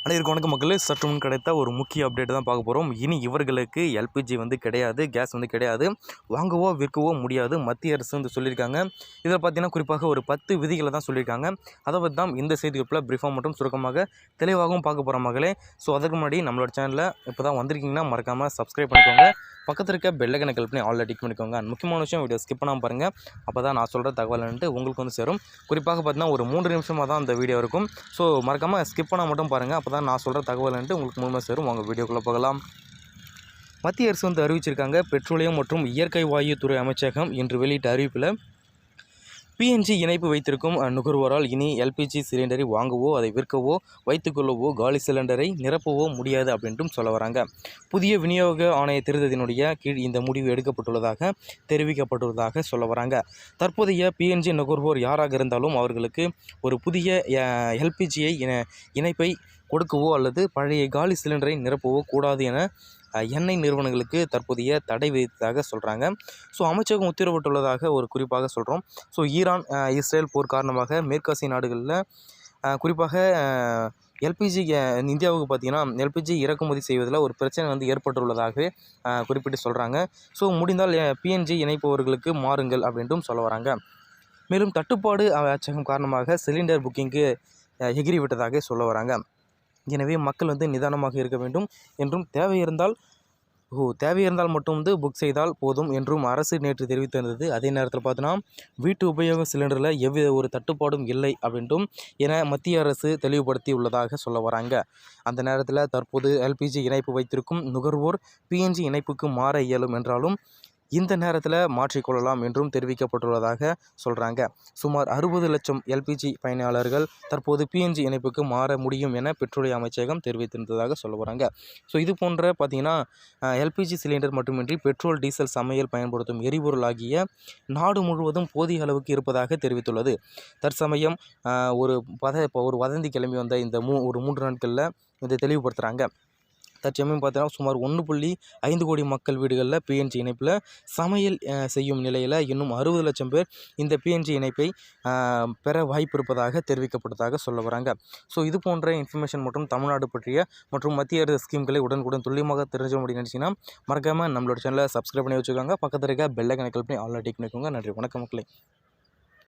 அனைவருக்கும் வணக்கம் மக்களே. சற்று முன் கிடைத்த ஒரு முக்கிய அப்டேட் தான் பார்க்க போகிறோம். இனி இவர்களுக்கு எல்பிஜி கிடையாது, கேஸ் கிடையாது, வாங்கவோ விற்கவோ முடியாது. மத்திய அரசு சொல்லியிருக்காங்க. இதில் பார்த்தீங்கன்னா குறிப்பாக ஒரு 10 விதிகளை தான் சொல்லியிருக்காங்க. அதை பற்றி தான் இந்த செய்திக்குள்ள பிரீஃபாக மற்றும் சுருக்கமாக தெளிவாகவும் பார்க்க போகிற மகளே. ஸோ அதுக்கு முன்னாடி நம்மளோட சேனலில் இப்போ தான் வந்திருக்கீங்கன்னா மறக்காமல் சப்ஸ்கிரைப் பண்ணிக்கோங்க. பக்கத்தில் இருக்க பெல்லைக்கனை கிளிக் பண்ணி ஆல்ரெடி டிக் பண்ணிக்கோங்க. முக்கியமான விஷயம், வீடியோ ஸ்கிப் பண்ணாமல் பாருங்கள். அப்போ தான் நான் சொல்கிற தகவல் உங்களுக்கு சேரும். குறிப்பாக பார்த்தீங்கன்னா ஒரு 3 நிமிஷமாக தான் இந்த வீடியோ இருக்கும். ஸோ மறக்காமல் ஸ்கிப் பண்ணால் மட்டும் பாருங்கள். அப்போ தான் நான் சொல்கிற தகவல் உங்களுக்கு முழுமையாக சேரும். உங்கள் வீடியோக்குள்ளே போகலாம். மத்திய அரசு அறிவிச்சிருக்காங்க. பெட்ரோலியம் மற்றும் இயற்கை வாயு துறை அமைச்சகம் இன்று வெளியிட்ட அறிவிப்பில் பிஎன்ஜி இணைப்பு வைத்திருக்கும் நுகர்வோரால் இனி எல்பிஜி சிலிண்டரை வாங்கவோ அதை விற்கவோ வைத்துக்கொள்ளவோ காலி சிலிண்டரை நிரப்பவோ முடியாது அப்படின்ட்டும் சொல்ல வராங்க. புதிய விநியோக ஆணைய திருத்தத்தினுடைய கீழ் இந்த முடிவு எடுக்கப்பட்டுள்ளதாக தெரிவிக்கப்பட்டுள்ளதாக சொல்ல வராங்க. தற்போதைய பிஎன்ஜி நுகர்வோர் யாராக இருந்தாலும் அவர்களுக்கு ஒரு புதிய எல்பிஜியை இணைப்பை கொடுக்கவோ அல்லது பழைய காலி சிலிண்டரை நிரப்பவோ கூடாது என எண்ணெய் நிறுவனங்களுக்கு தற்போதைய தடை விதித்ததாக சொல்கிறாங்க. ஸோ அமைச்சகம் உத்தரவிட்டுள்ளதாக ஒரு குறிப்பாக சொல்கிறோம். ஸோ ஈரான் இஸ்ரேல் போர் காரணமாக மேற்காசிய நாடுகளில் குறிப்பாக எல்பிஜி இந்தியாவுக்கு பார்த்திங்கன்னா எல்பிஜி இறக்குமதி செய்வதில் ஒரு பிரச்சனை ஏற்பட்டுள்ளதாக குறிப்பிட்டு சொல்கிறாங்க. ஸோ முடிந்தால் பிஎன்ஜி இணைப்பவர்களுக்கு மாறுங்கள் அப்படின்ட்டும் சொல்ல வராங்க. மேலும் தட்டுப்பாடு அச்சகம் காரணமாக சிலிண்டர் புக்கிங்கு எகிறிவிட்டதாக சொல்ல வராங்க. எனவே மக்கள் நிதானமாக இருக்க வேண்டும் என்றும் தேவை இருந்தால் மட்டும் புக் செய்தால் போதும் என்றும் அரசு நேற்று தெரிவித்திருந்தது. அதே நேரத்தில் பார்த்தோன்னா வீட்டு உபயோக சிலிண்டரில் எவ்வித ஒரு தட்டுப்பாடும் இல்லை அப்படின்ட்டும் என மத்திய அரசு தெளிவுபடுத்தி உள்ளதாக சொல்ல வராங்க. அந்த நேரத்தில் தற்போது எல்பிஜி இணைப்பு வைத்திருக்கும் நுகர்வோர் பிஎன்ஜி இணைப்புக்கு மாற இயலும் என்றாலும் இந்த நேரத்தில் மாற்றிக்கொள்ளலாம் என்றும் தெரிவிக்கப்பட்டுள்ளதாக சொல்கிறாங்க. சுமார் 60 லட்சம் எல்பிஜி பயனாளர்கள் தற்போது பிஎன்ஜி இணைப்புக்கு மாற முடியும் என பெட்ரோலிய அமைச்சகம் தெரிவித்திருந்ததாக சொல்ல வராங்க. ஸோ இது போன்ற பார்த்திங்கன்னா எல்பிஜி சிலிண்டர் மட்டுமின்றி பெட்ரோல் டீசல் சமையல் பயன்படுத்தும் எரிபொருள் ஆகிய நாடு முழுவதும் போதிய அளவுக்கு இருப்பதாக தெரிவித்துள்ளது. தற்சமயம் ஒரு வதந்தி கிளம்பி வந்த இந்த ஒரு 3 நாட்களில் இதை தெளிவுபடுத்துகிறாங்க. தற்சமயம் பார்த்தீங்கன்னா சுமார் 1.5 கோடி மக்கள் வீடுகளில் பிஎன்ஜி இணைப்பில் சமையல் செய்யும் நிலையில் இன்னும் 60 லட்சம் பேர் இந்த பிஎன்ஜி இணைப்பை பெற வாய்ப்பு இருப்பதாக தெரிவிக்கப்பட்டதாக சொல்ல வராங்க. ஸோ இது போன்ற இன்ஃபர்மேஷன் மற்றும் தமிழ்நாடு பற்றிய மற்றும் மத்திய அரசு ஸ்கீம்களை உடனுக்குடன் துல்லியமாக தெரிஞ்ச முடியும் நினச்சிங்கன்னா மறக்காமல் நம்மளோட சேனலை சப்ஸ்கிரைப் பண்ணி வச்சுக்கோங்க. பக்கத்தில் இருக்க பெல்லைக்கனை கிளிக் பண்ணி ஆல்ரெடி டிக் பண்ணிக்கோங்க. நன்றி, வணக்கம் மக்களே.